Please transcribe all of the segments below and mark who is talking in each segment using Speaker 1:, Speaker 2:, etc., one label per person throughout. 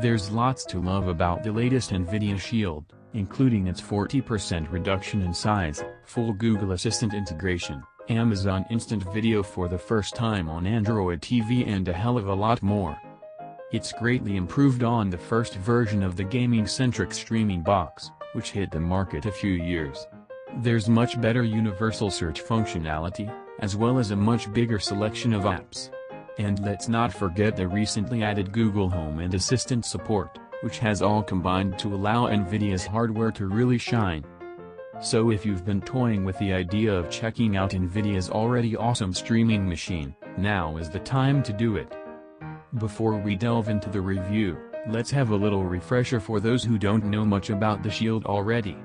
Speaker 1: There's lots to love about the latest Nvidia Shield, including its 40% reduction in size, full Google Assistant integration, Amazon Instant Video for the first time on Android TV and a hell of a lot more. It's greatly improved on the first version of the gaming-centric streaming box, which hit the market a few years. There's much better universal search functionality, as well as a much bigger selection of apps. And let's not forget the recently added Google Home and Assistant support, which has all combined to allow Nvidia's hardware to really shine. So if you've been toying with the idea of checking out Nvidia's already awesome streaming machine, now is the time to do it. Before we delve into the review, let's have a little refresher for those who don't know much about the Shield already.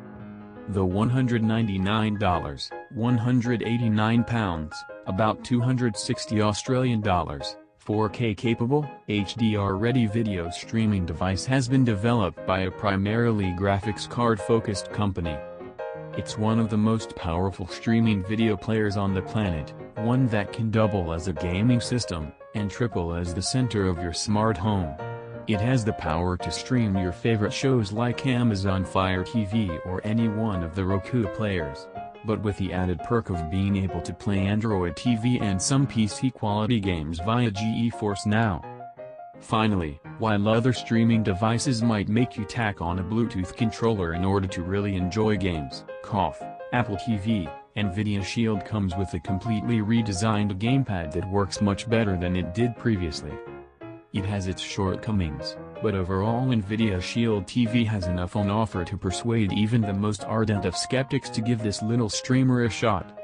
Speaker 1: The $199, 189 pounds, about 260 Australian dollars, 4K capable, HDR-ready video streaming device has been developed by a primarily graphics card-focused company. It's one of the most powerful streaming video players on the planet, one that can double as a gaming system, and triple as the center of your smart home. It has the power to stream your favorite shows like Amazon Fire TV or any one of the Roku players, but with the added perk of being able to play Android TV and some PC-quality games via GeForce Now. Finally, while other streaming devices might make you tack on a Bluetooth controller in order to really enjoy games, Apple TV, Nvidia Shield comes with a completely redesigned gamepad that works much better than it did previously. It has its shortcomings, but overall Nvidia Shield TV has enough on offer to persuade even the most ardent of skeptics to give this little streamer a shot.